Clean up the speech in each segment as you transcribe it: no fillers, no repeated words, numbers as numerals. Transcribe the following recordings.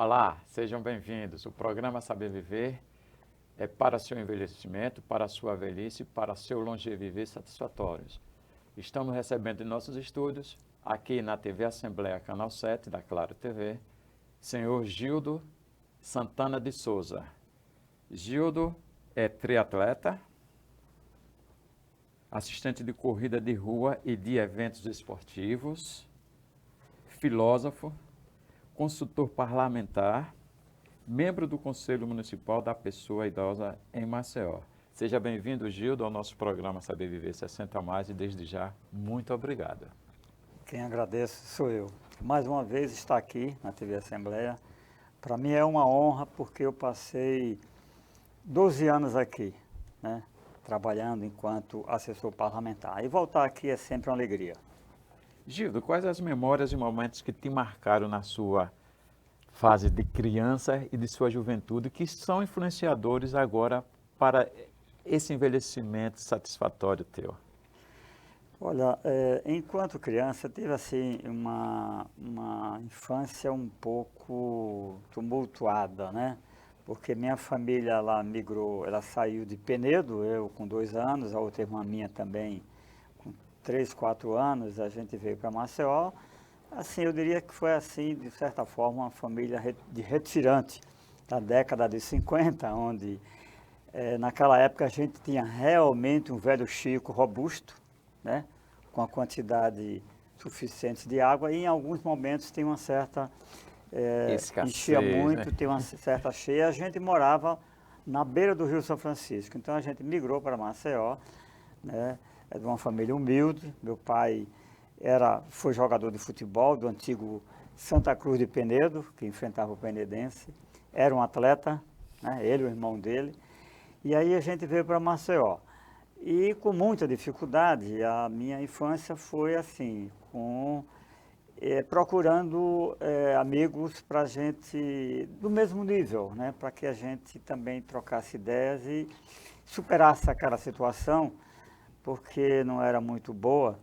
Olá, sejam bem-vindos. O programa Saber Viver é para seu envelhecimento, para a sua velhice, para seu longeviver satisfatórios. Estamos recebendo em nossos estúdios, aqui na TV Assembleia Canal 7 da Claro TV, senhor Gildo Santana de Souza. Gildo é triatleta, assistente de corrida de rua e de eventos esportivos, filósofo, consultor parlamentar, membro do Conselho Municipal da Pessoa Idosa em Maceió. Seja bem-vindo, Gildo, ao nosso programa Saber Viver 60 Mais e desde já, muito obrigado. Quem agradece sou eu. Mais uma vez estar aqui na TV Assembleia. Para mim é uma honra porque eu passei 12 anos aqui, né, trabalhando enquanto assessor parlamentar. E voltar aqui é sempre uma alegria. Gildo, quais as memórias e momentos que te marcaram na sua fase de criança e de sua juventude que são influenciadores agora para esse envelhecimento satisfatório teu? Olha, enquanto criança tive assim uma infância um pouco tumultuada, né? Porque minha família ela migrou, ela saiu de Penedo, eu com 2 anos, a outra irmã minha também com 3, 4 anos, a gente veio para Maceió. Assim, eu diria que foi assim, de certa forma, uma família de retirante da década de 50, onde naquela época a gente tinha realmente um velho Chico robusto, né, com a quantidade suficiente de água, e em alguns momentos tem uma certa, enchia Escassez, né? muito, tem uma certa cheia. A gente morava na beira do Rio São Francisco, então a gente migrou para Maceió, né, é de uma família humilde. Meu pai foi jogador de futebol do antigo Santa Cruz de Penedo, que enfrentava o penedense, era um atleta, né, ele e o irmão dele. E aí a gente veio para Maceió. E com muita dificuldade, a minha infância foi assim, procurando amigos para a gente do mesmo nível, né, para que a gente também trocasse ideias e superasse aquela situação, porque não era muito boa,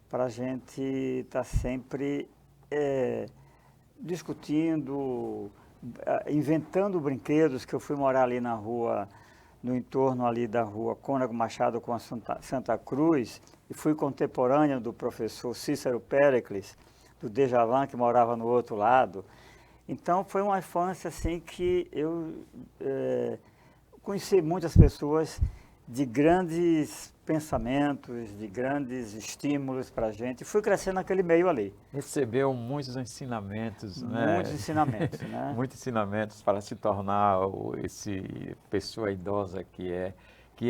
para a gente estar sempre discutindo, inventando brinquedos, que eu fui morar ali na rua, no entorno ali da rua Cônego Machado com a Santa Cruz, e fui contemporâneo do professor Cícero Péricles, do Djavan, que morava no outro lado. Então foi uma infância assim que eu conheci muitas pessoas de grandes pensamentos, de grandes estímulos para a gente. Fui crescendo naquele meio ali. Recebeu muitos ensinamentos, né? Muitos ensinamentos, né? Muitos ensinamentos para se tornar esse pessoa idosa que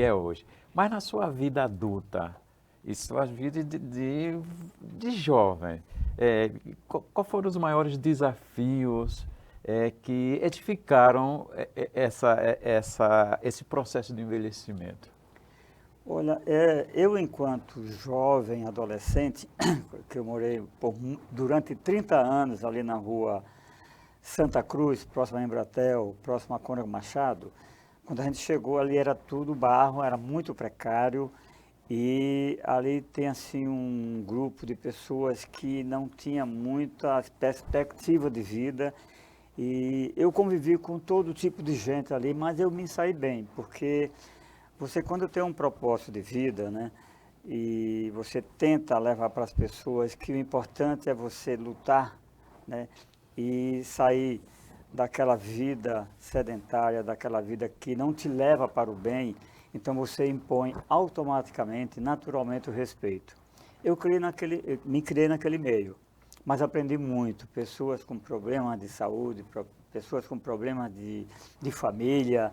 é hoje. Mas na sua vida adulta e sua vida de jovem, qual foram os maiores desafios que edificaram esse processo de envelhecimento? Olha, eu enquanto jovem, adolescente, que eu morei durante 30 anos ali na rua Santa Cruz, próximo a Embratel, próximo a Cônego Machado, quando a gente chegou ali era tudo barro, era muito precário, e ali tem assim um grupo de pessoas que não tinha muita perspectiva de vida, e eu convivi com todo tipo de gente ali, mas eu me saí bem, porque você, quando tem um propósito de vida, né, e você tenta levar para as pessoas que o importante é você lutar, né, e sair daquela vida sedentária, daquela vida que não te leva para o bem, então você impõe automaticamente, naturalmente, o respeito. Eu me criei naquele meio, mas aprendi muito. Pessoas com problemas de saúde, pessoas com problemas de família.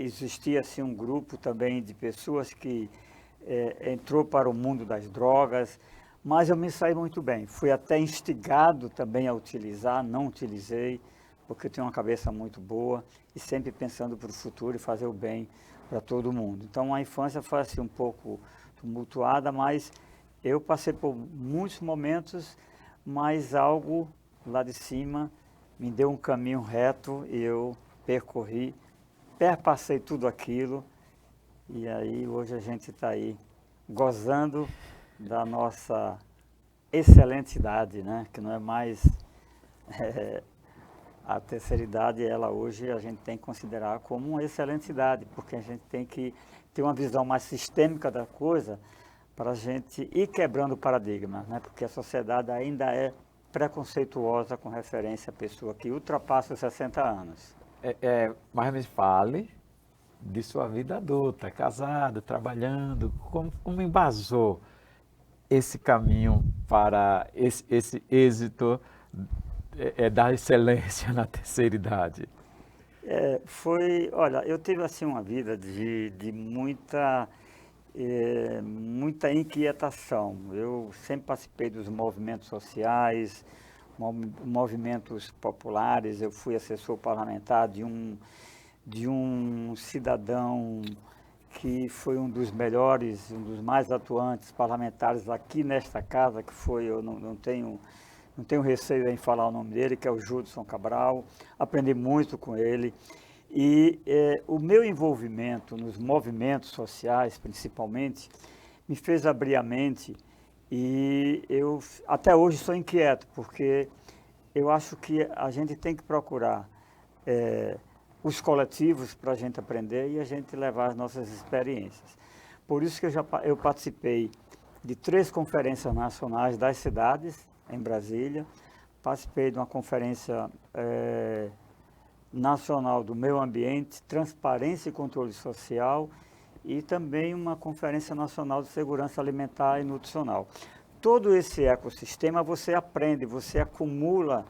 Existia assim um grupo também de pessoas que entrou para o mundo das drogas, mas eu me saí muito bem. Fui até instigado também a utilizar, não utilizei, porque eu tenho uma cabeça muito boa e sempre pensando para o futuro e fazer o bem para todo mundo. Então a infância foi assim um pouco tumultuada, mas eu passei por muitos momentos, mas algo lá de cima me deu um caminho reto e eu percorri, perpassei tudo aquilo, e aí hoje a gente está aí gozando da nossa excelente idade, né? Que não é mais a terceira idade, ela hoje a gente tem que considerar como uma excelente idade, porque a gente tem que ter uma visão mais sistêmica da coisa para a gente ir quebrando o paradigma, né? Porque a sociedade ainda é preconceituosa com referência à pessoa que ultrapassa os 60 anos. Mas me fale de sua vida adulta, casado, trabalhando, como embasou esse caminho para esse êxito da excelência na terceira idade? Olha, eu tive assim uma vida de muita inquietação. Eu sempre participei dos movimentos sociais, movimentos populares. Eu fui assessor parlamentar de um cidadão que foi um dos melhores, um dos mais atuantes parlamentares aqui nesta casa, que foi, eu não tenho receio em falar o nome dele, que é o Judson Cabral. Aprendi muito com ele. E o meu envolvimento nos movimentos sociais, principalmente, me fez abrir a mente, e eu até hoje sou inquieto, porque eu acho que a gente tem que procurar os coletivos para a gente aprender e a gente levar as nossas experiências. Por isso que eu participei de 3 conferências nacionais das cidades em Brasília, participei de uma conferência nacional do meio ambiente, transparência e controle social, e também uma conferência nacional de segurança alimentar e nutricional. Todo esse ecossistema você aprende, você acumula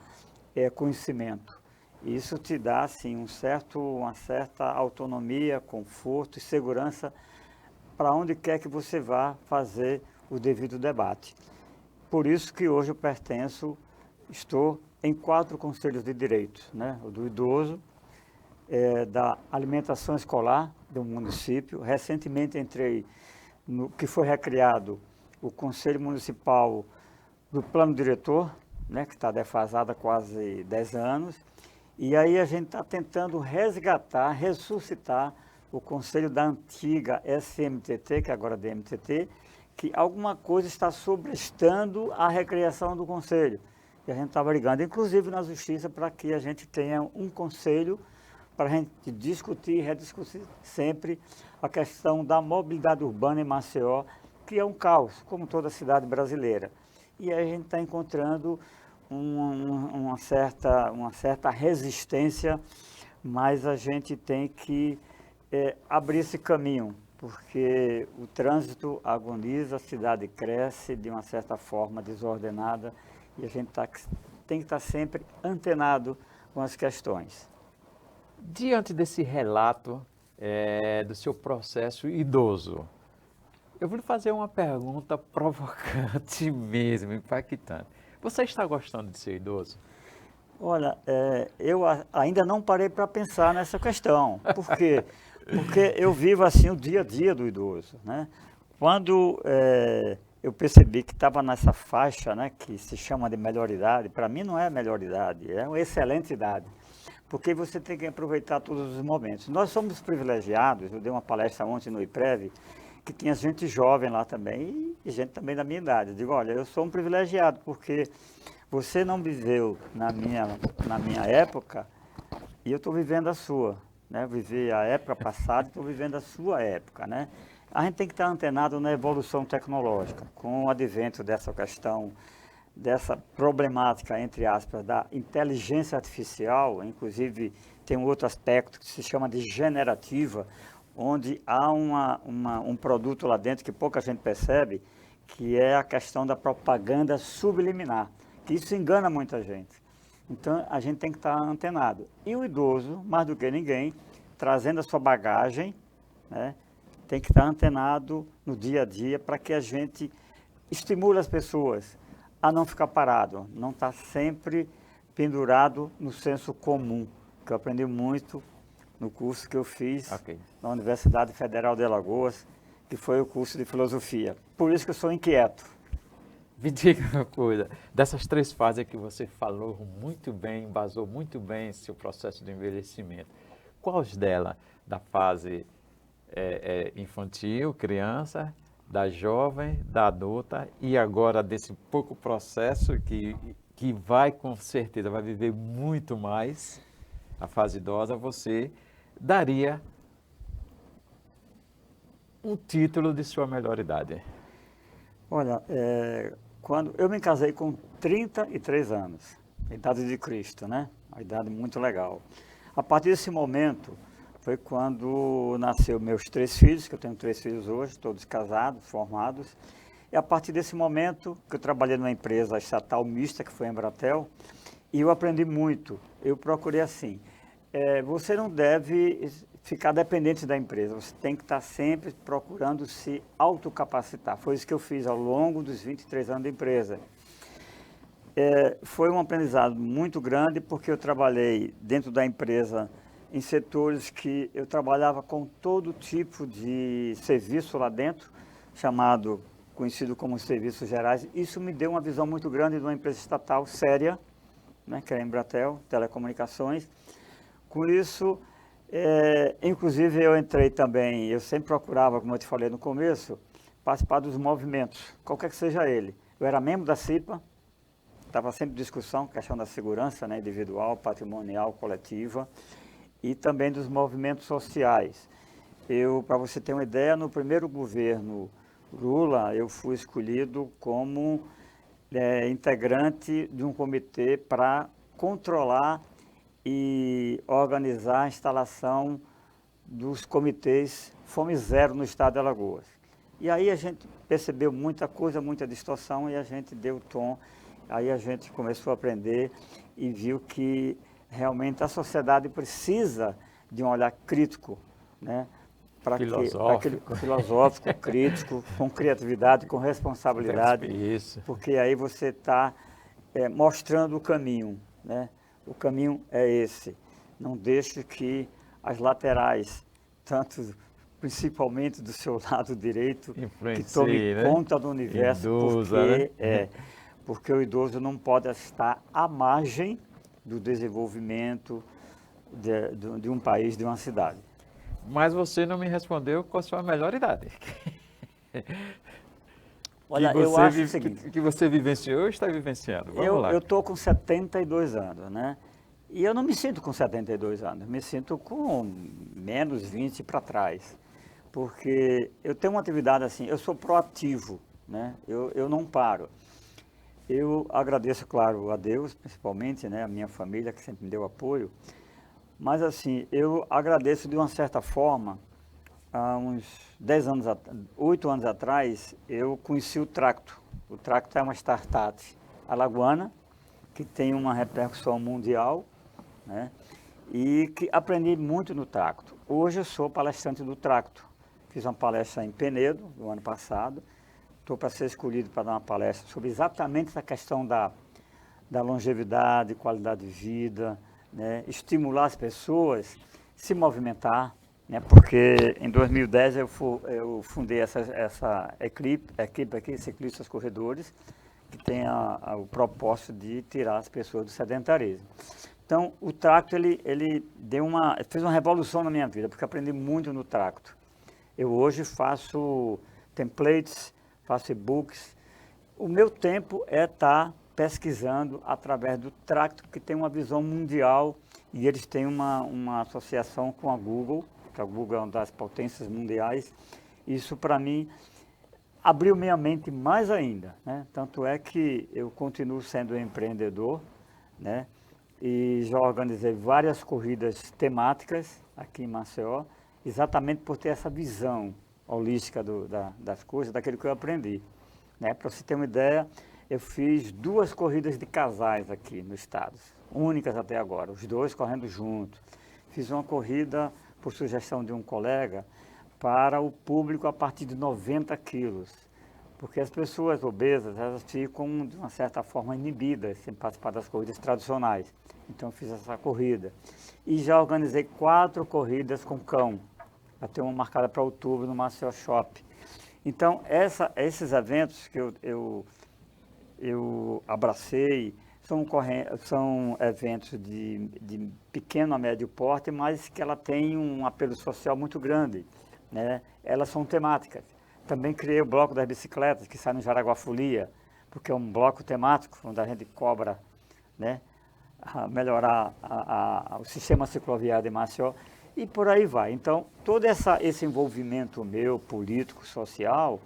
conhecimento. Isso te dá assim, uma certa autonomia, conforto e segurança para onde quer que você vá fazer o devido debate. Por isso que hoje eu estou em 4 conselhos de direitos, né? O do idoso, da alimentação escolar do município. Recentemente entrei no que foi recriado o Conselho Municipal do Plano Diretor, né? Que está defasado há quase 10 anos. E aí a gente está tentando ressuscitar o Conselho da antiga SMTT, que agora é DMTT, que alguma coisa está sobrestando a recriação do Conselho. E a gente está brigando, inclusive na Justiça, para que a gente tenha um conselho para a gente discutir e rediscutir sempre a questão da mobilidade urbana em Maceió, que é um caos, como toda cidade brasileira. E aí a gente está encontrando uma certa resistência, mas a gente tem que abrir esse caminho, porque o trânsito agoniza, a cidade cresce de uma certa forma desordenada, e a gente tem que estar sempre antenado com as questões. Diante desse relato do seu processo idoso, eu vou lhe fazer uma pergunta provocante mesmo, impactante. Você está gostando de ser idoso? Olha, eu ainda não parei para pensar nessa questão. Por quê? Porque eu vivo assim o dia a dia do idoso, né? Quando eu percebi que estava nessa faixa, né, que se chama de melhor idade, para mim não é melhor idade, é uma excelente idade, porque você tem que aproveitar todos os momentos. Nós somos privilegiados. Eu dei uma palestra ontem no IPREV, que tinha gente jovem lá também, e gente também da minha idade. Eu digo, olha, eu sou um privilegiado, porque você não viveu na minha época, e eu estou vivendo a sua, né? Eu vivi a época passada e estou vivendo a sua época, né? A gente tem que estar antenado na evolução tecnológica, com o advento dessa questão, dessa problemática, entre aspas, da inteligência artificial. Inclusive tem um outro aspecto que se chama de generativa, onde há um produto lá dentro que pouca gente percebe, que é a questão da propaganda subliminar, que isso engana muita gente. Então a gente tem que estar antenado. E o idoso, mais do que ninguém, trazendo a sua bagagem, né, tem que estar antenado no dia a dia para que a gente estimule as pessoas a não ficar parado, não estar sempre pendurado no senso comum, que eu aprendi muito no curso que eu fiz na Universidade Federal de Alagoas, que foi o curso de filosofia. Por isso que eu sou inquieto. Me diga uma coisa, dessas 3 fases que você falou muito bem, embasou muito bem seu processo de envelhecimento, quais delas? Da fase infantil, criança, da jovem, da adulta, e agora desse pouco processo que que vai com certeza, vai viver muito mais a fase idosa, você daria um título de sua melhor idade? Olha, quando eu me casei com 33 anos, a idade de Cristo, né? Uma idade muito legal. A partir desse momento foi quando nasceu meus 3 filhos, que eu tenho 3 filhos hoje, todos casados, formados. E a partir desse momento que eu trabalhei numa empresa estatal mista, que foi a Embratel, e eu aprendi muito. Eu procurei assim, você não deve ficar dependente da empresa, você tem que estar sempre procurando se autocapacitar. Foi isso que eu fiz ao longo dos 23 anos de empresa. Foi um aprendizado muito grande, porque eu trabalhei dentro da empresa em setores que eu trabalhava com todo tipo de serviço lá dentro, conhecido como serviços gerais. Isso me deu uma visão muito grande de uma empresa estatal séria, né, que é a Embratel, Telecomunicações. Com isso, inclusive eu entrei também, eu sempre procurava, como eu te falei no começo, participar dos movimentos, qualquer que seja ele. Eu era membro da CIPA, estava sempre em discussão, questão da segurança, né, individual, patrimonial, coletiva, e também dos movimentos sociais. Para você ter uma ideia, no primeiro governo Lula, eu fui escolhido como integrante de um comitê para controlar e organizar a instalação dos comitês Fome Zero no estado de Alagoas. E aí a gente percebeu muita coisa, muita distorção, e a gente deu o tom. Aí a gente começou a aprender e viu que realmente a sociedade precisa de um olhar crítico, né? Filosófico, crítico, com criatividade, com responsabilidade, Isso. porque aí você está mostrando o caminho, né? O caminho é esse. Não deixe que as laterais, principalmente do seu lado direito, que tome conta do universo, porque o idoso não pode estar à margem do desenvolvimento de um país, de uma cidade. Mas você não me respondeu qual a sua melhor idade. Olha, eu acho o seguinte, que você vivenciou ou está vivenciando? Vamos lá. Eu estou com 72 anos, né? E eu não me sinto com 72 anos, me sinto com menos 20 para trás. Porque eu tenho uma atividade assim, eu sou proativo, né? Eu não paro. Eu agradeço, claro, a Deus, principalmente, né? A minha família, que sempre me deu apoio. Mas assim, eu agradeço de uma certa forma. Há uns 8 anos atrás, eu conheci o Tracto. O Tracto é uma startup alagoana, que tem uma repercussão mundial, né? E que aprendi muito no Tracto. Hoje eu sou palestrante do Tracto. Fiz uma palestra em Penedo, no ano passado. Estou para ser escolhido para dar uma palestra sobre exatamente essa questão da longevidade, qualidade de vida, né? Estimular as pessoas a se movimentar, né? Porque em 2010 eu fundei essa equipe aqui, Ciclistas Corredores, que tem o propósito de tirar as pessoas do sedentarismo. Então, o Tracto, ele fez uma revolução na minha vida, porque aprendi muito no Tracto. Eu hoje faço templates, faço e-books. O meu tempo é estar pesquisando através do Tracto, que tem uma visão mundial, e eles têm uma associação com a Google, que a Google é uma das potências mundiais. Isso, para mim, abriu minha mente mais ainda, né? Tanto é que eu continuo sendo empreendedor, né? E já organizei várias corridas temáticas aqui em Maceió, exatamente por ter essa visão holística das coisas, daquilo que eu aprendi, né? Para você ter uma ideia, eu fiz 2 corridas de casais aqui no estado, únicas até agora, os 2 correndo juntos. Fiz uma corrida, por sugestão de um colega, para o público a partir de 90 quilos, porque as pessoas obesas, elas ficam, de uma certa forma, inibidas sem participar das corridas tradicionais. Então eu fiz essa corrida. E já organizei 4 corridas com cão, até uma marcada para outubro no Maceió Shop. Então, esses eventos que eu abracei, são eventos de pequeno a médio porte, mas que ela tem um apelo social muito grande, né? Elas são temáticas. Também criei o Bloco das Bicicletas, que sai no Jaraguá Folia, porque é um bloco temático, onde a gente cobra né? A melhorar o sistema cicloviário de Maceió e por aí vai. Então, todo esse envolvimento meu, político, social,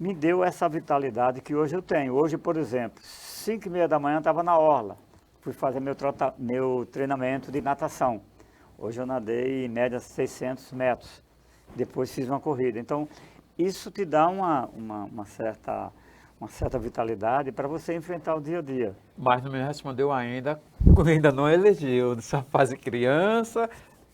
me deu essa vitalidade que hoje eu tenho. Hoje, por exemplo, 5h30 da manhã estava na orla, fui fazer meu treinamento de natação. Hoje eu nadei em média 600 metros, depois fiz uma corrida. Então, isso te dá uma certa vitalidade para você enfrentar o dia a dia. Mas não me respondeu ainda, ainda não elegeu, nessa fase criança,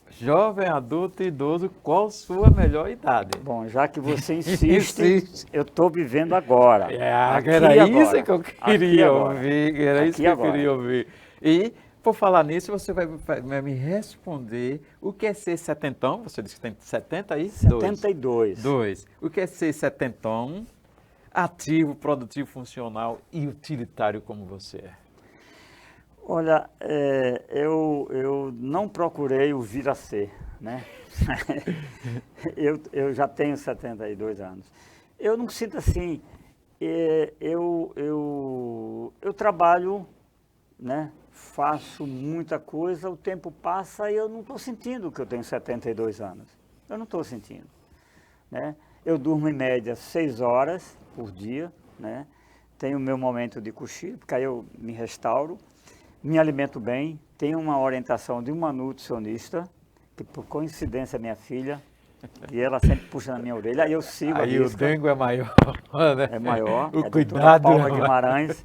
jovem, adulto e idoso, qual sua melhor idade? Bom, já que você insiste, eu estou vivendo agora. Era isso que eu queria ouvir, era isso que eu queria ouvir. E, por falar nisso, você vai me responder o que é ser setentão, você disse que tem 72? 72. O que é ser setentão, ativo, produtivo, funcional e utilitário como você é? Olha, eu não procurei o vir a ser, né? eu já tenho 72 anos. Eu não sinto assim, eu trabalho, né? Faço muita coisa, o tempo passa e eu não estou sentindo que eu tenho 72 anos. Eu não estou sentindo, né? Eu durmo em média 6 horas por dia, né? Tenho o meu momento de cochilo, porque aí eu me restauro. Me alimento bem, tenho uma orientação de uma nutricionista, que por coincidência é minha filha, e ela sempre puxa na minha orelha, aí eu sigo aí a risca. O dengo é maior, né? É maior, o é cuidado Paula Guimarães.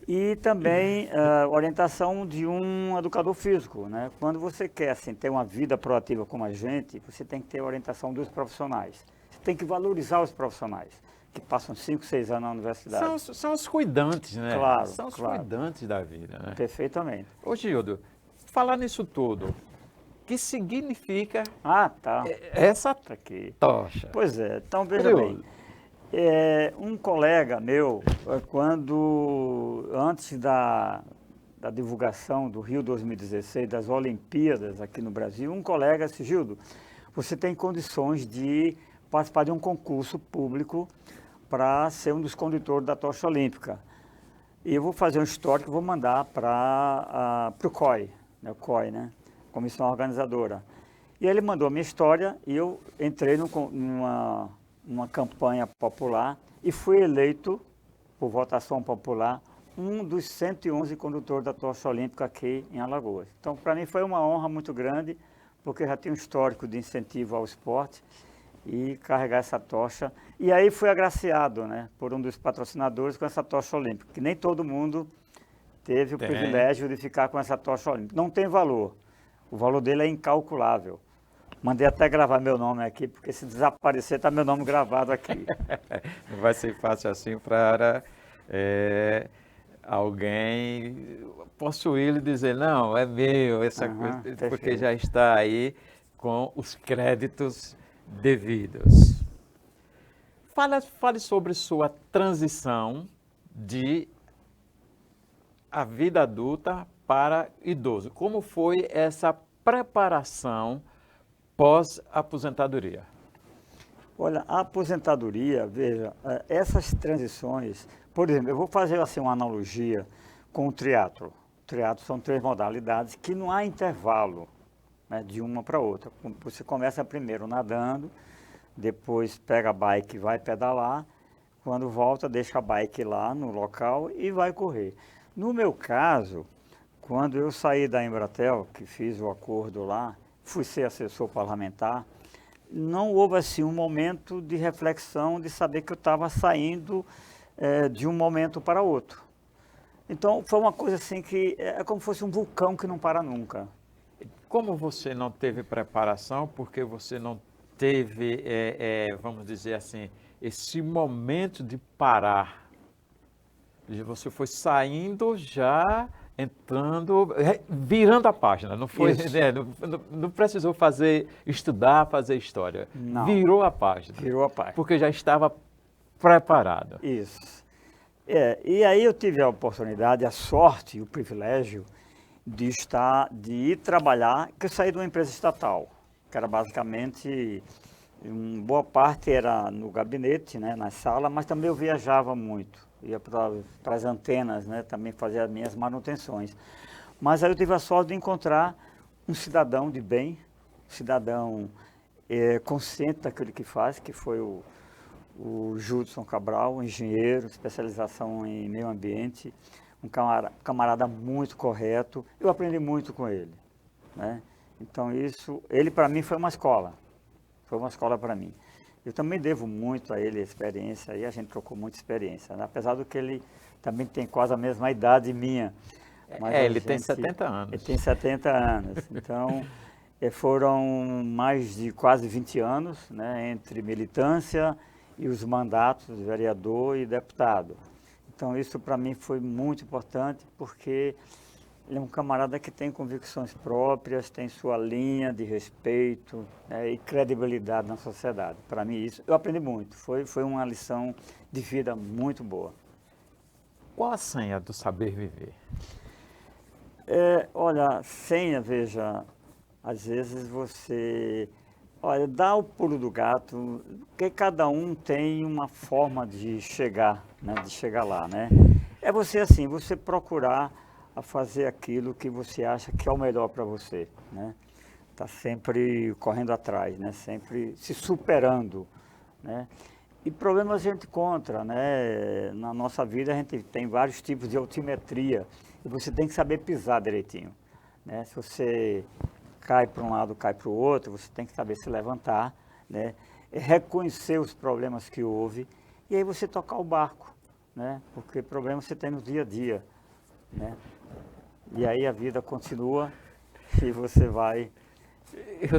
E também orientação de um educador físico, né? Quando você quer assim, ter uma vida proativa como a gente, você tem que ter a orientação dos profissionais. Você tem que valorizar os profissionais que passam 5, 6 anos na universidade. São os cuidantes, né? Claro, são os claro. cuidantes da vida, né? Perfeitamente. Ô Gildo, falar nisso tudo, o que significa Tá. essa Aqui. tocha? Pois é, então veja bem. Um colega meu, antes da divulgação do Rio 2016, das Olimpíadas aqui no Brasil, um colega disse, Gildo, você tem condições de participar de um concurso público para ser um dos condutores da tocha olímpica. E eu vou fazer um histórico e vou mandar para o COI, né, o COI, né, Comissão Organizadora. E ele mandou a minha história e eu entrei numa campanha popular e fui eleito, por votação popular, um dos 111 condutores da tocha olímpica aqui em Alagoas. Então, para mim foi uma honra muito grande, porque eu já tinha um histórico de incentivo ao esporte e carregar essa tocha. E aí fui agraciado, né, por um dos patrocinadores com essa tocha olímpica, que nem todo mundo teve o privilégio de ficar com essa tocha olímpica. Não tem valor, o valor dele é incalculável. Mandei até gravar meu nome aqui, porque se desaparecer está meu nome gravado aqui. Não vai ser fácil assim para alguém possuí-lo e dizer, não, é meu, essa coisa, porque já está aí com os créditos devidos. Fale sobre sua transição de a vida adulta para idoso. Como foi essa preparação pós-aposentadoria? Olha, a aposentadoria, veja, essas transições, por exemplo, eu vou fazer assim uma analogia com o triatlo. O triatlo são 3 modalidades que não há intervalo, né, de uma para outra. Você começa primeiro nadando, depois pega a bike e vai pedalar, quando volta deixa a bike lá no local e vai correr. No meu caso, quando eu saí da Embratel, que fiz o acordo lá, fui ser assessor parlamentar, não houve assim um momento de reflexão de saber que eu estava saindo de um momento para outro. Então foi uma coisa assim que é como se fosse um vulcão que não para nunca. Como você não teve preparação, porque você não teve, vamos dizer assim, esse momento de parar. Você foi saindo já, entrando, virando a página, não foi, não precisou estudar, fazer história. Não. Virou a página. Virou a página. Porque já estava preparado. Isso. E aí eu tive a oportunidade, a sorte e o privilégio de ir trabalhar, que eu saí de uma empresa estatal, que era basicamente, boa parte era no gabinete, né, na sala, mas também eu viajava muito. ia para as antenas, né? Também fazia as minhas manutenções. Mas aí eu tive a sorte de encontrar um cidadão de bem, um cidadão consciente daquilo que faz, que foi o Judson Cabral, engenheiro, especialização em meio ambiente, um camarada muito correto. Eu aprendi muito com ele, né? Então ele para mim foi uma escola para mim. Eu também devo muito a ele a experiência, e a gente trocou muita experiência, né? Apesar do que ele também tem quase a mesma idade minha. Mas ele tem 70 anos. Ele tem 70 anos, então foram mais de quase 20 anos, né, entre militância e os mandatos de vereador e deputado. Então isso para mim foi muito importante, porque ele é um camarada que tem convicções próprias, tem sua linha de respeito, né, e credibilidade na sociedade. Para mim isso, eu aprendi muito, foi uma lição de vida muito boa. Qual a senha do saber viver? Olha, senha, veja, às vezes você, olha, dá o pulo do gato, porque cada um tem uma forma de chegar, né, de chegar lá, né? É você assim, você procurar a fazer aquilo que você acha que é o melhor para você, né? Tá sempre correndo atrás, né? Sempre se superando, né? E problemas a gente encontra, né? Na nossa vida a gente tem vários tipos de altimetria e você tem que saber pisar direitinho, né? Se você cai para um lado, cai para o outro, você tem que saber se levantar, né? Reconhecer os problemas que houve e aí você tocar o barco, né? Porque problemas você tem no dia a dia, né? E aí a vida continua e você vai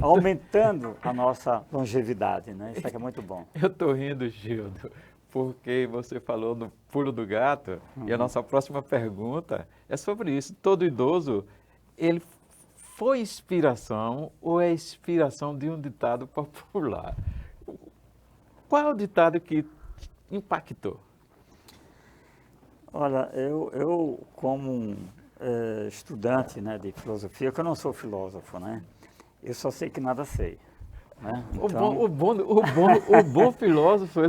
aumentando a nossa longevidade, né? Isso aqui é muito bom. Eu estou rindo, Gildo, porque você falou no pulo do gato, e a nossa próxima pergunta é sobre isso. Todo idoso, ele foi inspiração ou é inspiração de um ditado popular? Qual é o ditado que impactou? Olha, eu como estudante, né, de filosofia, que eu não sou filósofo, né? Eu só sei que nada sei, né? Então, O bom filósofo,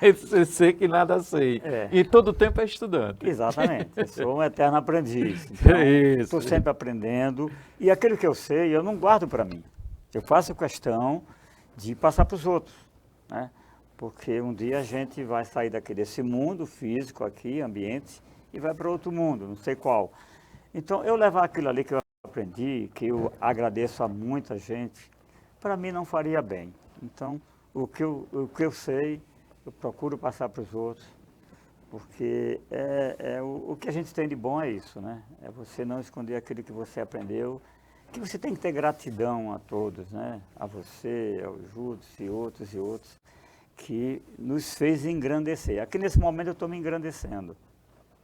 ele sei que nada sei. E todo tempo é estudante. Exatamente, eu sou um eterno aprendiz. Então, Isso. estou sempre aprendendo. E aquilo que eu sei, eu não guardo para mim. Eu faço questão de passar para os outros, né? Porque um dia a gente vai sair desse mundo físico aqui, ambiente, e vai para outro mundo, não sei qual. Então, eu levar aquilo ali que eu aprendi, que eu agradeço a muita gente, para mim não faria bem. Então, o que eu sei, eu procuro passar para os outros, porque o que a gente tem de bom é isso, né? É você não esconder aquilo que você aprendeu, que você tem que ter gratidão a todos, né? A você, ao Júdice e outros, que nos fez engrandecer. Aqui nesse momento eu estou me engrandecendo,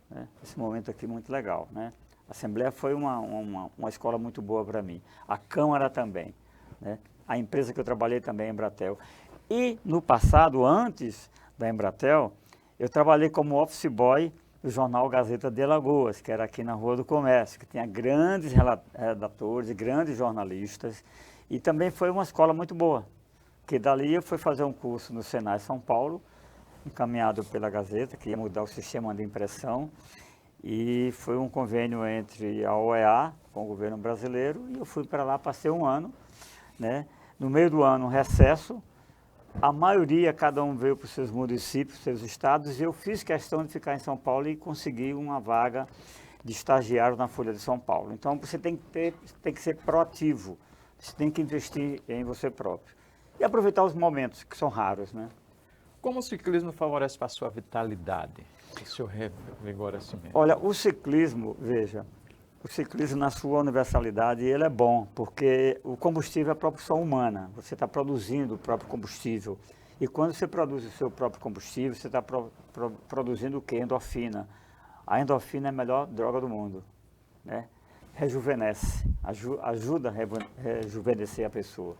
né? Esse momento aqui muito legal, né? A Assembleia foi uma escola muito boa para mim. A Câmara também, né? A empresa que eu trabalhei também, a Embratel. E no passado, antes da Embratel, eu trabalhei como office boy do jornal Gazeta de Alagoas, que era aqui na Rua do Comércio, que tinha grandes redatores e grandes jornalistas. E também foi uma escola muito boa, que dali eu fui fazer um curso no Senai São Paulo, encaminhado pela Gazeta, que ia mudar o sistema de impressão. E foi um convênio entre a OEA com o governo brasileiro e eu fui para lá, passei um ano, né? No meio do ano, um recesso, a maioria, cada um veio para os seus municípios, seus estados, e eu fiz questão de ficar em São Paulo e consegui uma vaga de estagiário na Folha de São Paulo. Então, você tem que ser proativo, você tem que investir em você próprio e aproveitar os momentos, que são raros, né? Como o ciclismo favorece para a sua vitalidade, o seu revigorecimento? Olha, o ciclismo, veja, o ciclismo na sua universalidade, ele é bom, porque o combustível é a propulsão humana, você está produzindo o próprio combustível. E quando você produz o seu próprio combustível, você está produzindo o quê? Endorfina. A endorfina é a melhor droga do mundo, né? Rejuvenesce, ajuda a rejuvenescer a pessoa.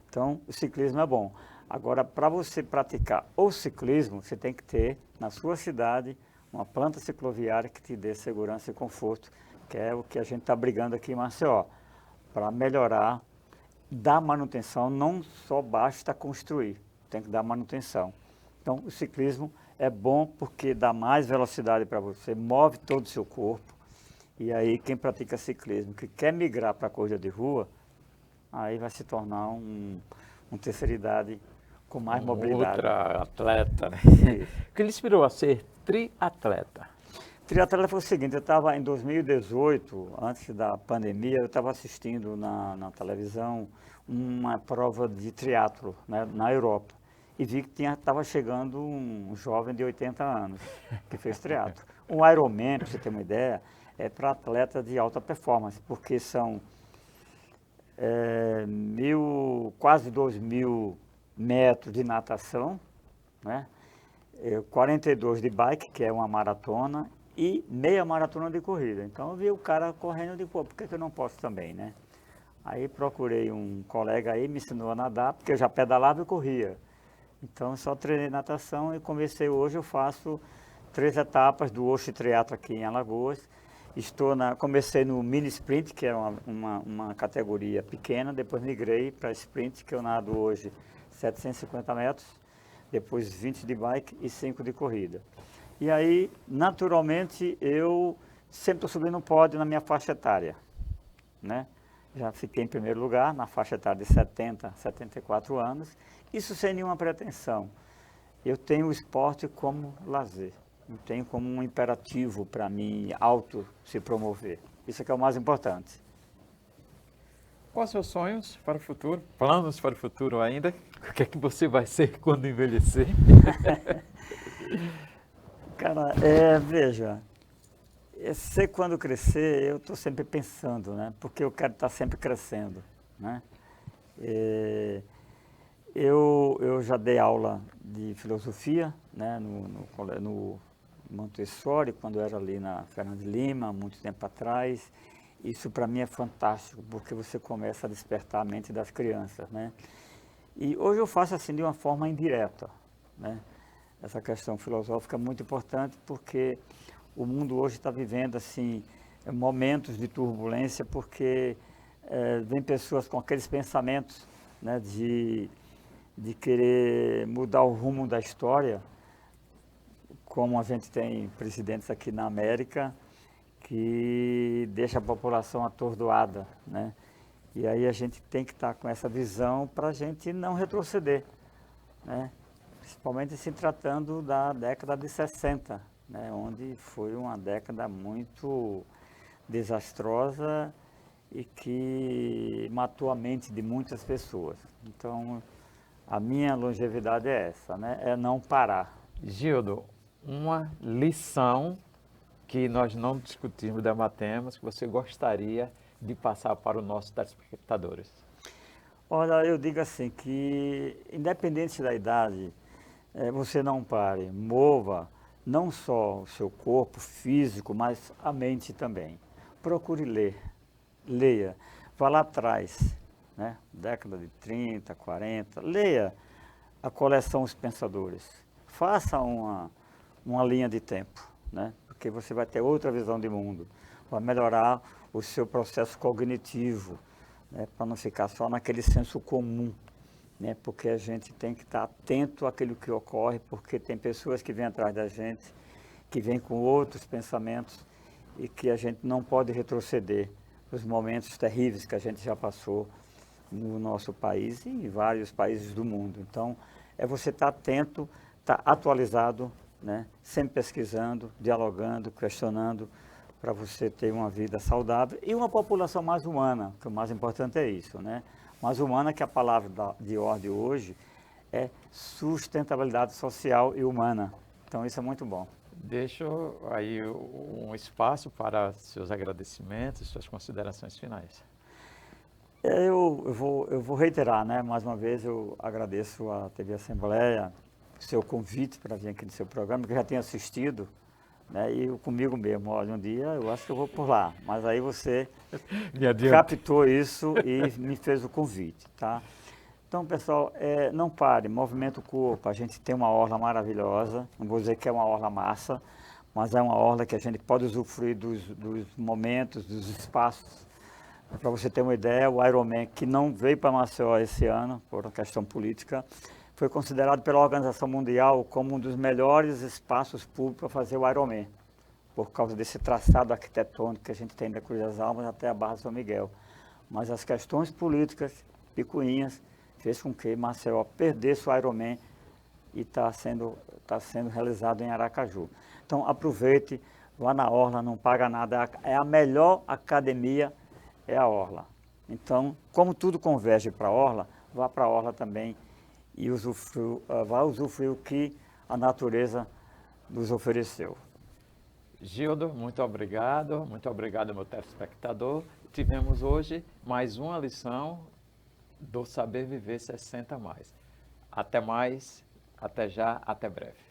Então, o ciclismo é bom. Agora, para você praticar o ciclismo, você tem que ter na sua cidade uma planta cicloviária que te dê segurança e conforto, que é o que a gente está brigando aqui em Maceió, para melhorar, dar manutenção, não só basta construir, tem que dar manutenção. Então, o ciclismo É bom porque dá mais velocidade para você, move todo o seu corpo. E aí quem pratica ciclismo, que quer migrar para a corrida de rua, aí vai se tornar um terceira idade com mais mobilidade. Ultra atleta, né? Isso. O que lhe inspirou a ser triatleta? Triatleta foi o seguinte, eu estava em 2018, antes da pandemia, eu estava assistindo na televisão uma prova de triatlo, né, na Europa. E vi que estava chegando um jovem de 80 anos que fez triatlo. O Ironman, para você ter uma ideia, é para atleta de alta performance, porque são quase 2.000 metros de natação, né? 42 de bike, que é uma maratona, e meia maratona de corrida. Então eu vi o cara correndo de pô, por que eu não posso também, né? Aí procurei um colega aí, me ensinou a nadar, porque eu já pedalava e corria. Então só treinei natação e hoje eu faço 3 etapas do Ocean Triathlon aqui em Alagoas. Comecei no mini sprint, que é uma categoria pequena, depois migrei para sprint, que eu nado hoje 750 metros, depois 20 de bike e 5 de corrida. E aí, naturalmente, eu sempre estou subindo um pódio na minha faixa etária, né? Já fiquei em primeiro lugar na faixa etária de 70, 74 anos, isso sem nenhuma pretensão. Eu tenho o esporte como lazer, não tenho como um imperativo para mim auto se promover. Isso é que é o mais importante. Quais seus sonhos para o futuro? Planos para o futuro ainda? O que é que você vai ser quando envelhecer? Cara, veja, sei quando crescer, eu estou sempre pensando, né? Porque eu quero estar sempre crescendo, né? Eu já dei aula de filosofia, né? No Montessori, quando eu era ali na Fernando Lima, muito tempo atrás. Isso para mim é fantástico, porque você começa a despertar a mente das crianças, né? E hoje eu faço assim de uma forma indireta, né? Essa questão filosófica é muito importante porque o mundo hoje está vivendo assim momentos de turbulência porque vem pessoas com aqueles pensamentos, né, de querer mudar o rumo da história, como a gente tem presidentes aqui na América que deixa a população atordoada, né? E aí a gente tem que estar com essa visão para a gente não retroceder, né? Principalmente se tratando da década de 60, né? Onde foi uma década muito desastrosa e que matou a mente de muitas pessoas. Então, a minha longevidade é essa, né? É não parar. Gildo, uma lição que nós não discutimos, debatemos, que você gostaria de passar para os nossos telespectadores? Olha, eu digo assim, que independente da idade, você não pare, mova não só o seu corpo físico, mas a mente também. Procure ler, leia, vá lá atrás, né? Década de 30, 40, leia a coleção Os Pensadores, faça uma linha de tempo, né? Porque você vai ter outra visão de mundo, vai melhorar o seu processo cognitivo, né? Para não ficar só naquele senso comum, né? Porque a gente tem que estar atento àquilo que ocorre, porque tem pessoas que vêm atrás da gente, que vêm com outros pensamentos e que a gente não pode retroceder os momentos terríveis que a gente já passou no nosso país e em vários países do mundo. Então, é você estar atento, estar atualizado, né? Sempre pesquisando, dialogando, questionando, para você ter uma vida saudável e uma população mais humana, que o mais importante é isso, né? Mais humana, que a palavra de ordem hoje é sustentabilidade social e humana. Então isso é muito bom. Deixo aí um espaço para seus agradecimentos, suas considerações finais. Eu vou reiterar, né? Mais uma vez eu agradeço à TV Assembleia o seu convite para vir aqui no seu programa, que eu já tinha assistido, né? E comigo mesmo, olha, um dia eu acho que eu vou por lá, mas aí você captou isso e me fez o convite, tá? Então, pessoal, não pare, movimenta o corpo, a gente tem uma orla maravilhosa, não vou dizer que é uma orla massa, mas é uma orla que a gente pode usufruir dos momentos, dos espaços. Para você ter uma ideia, o Ironman, que não veio para Maceió esse ano, por uma questão política, foi considerado pela Organização Mundial como um dos melhores espaços públicos para fazer o Ironman, por causa desse traçado arquitetônico que a gente tem da Cruz das Almas até a Barra de São Miguel. Mas as questões políticas, picuinhas, fez com que Maceió perdesse o Ironman e está sendo realizado em Aracaju. Então aproveite, vá na Orla, não paga nada, é a melhor academia, é a Orla. Então, como tudo converge para a Orla, vá para a Orla também e vá usufruir o que a natureza nos ofereceu. Gildo, muito obrigado, meu telespectador. Tivemos hoje mais uma lição do Saber Viver 60+. Até mais, até já, até breve.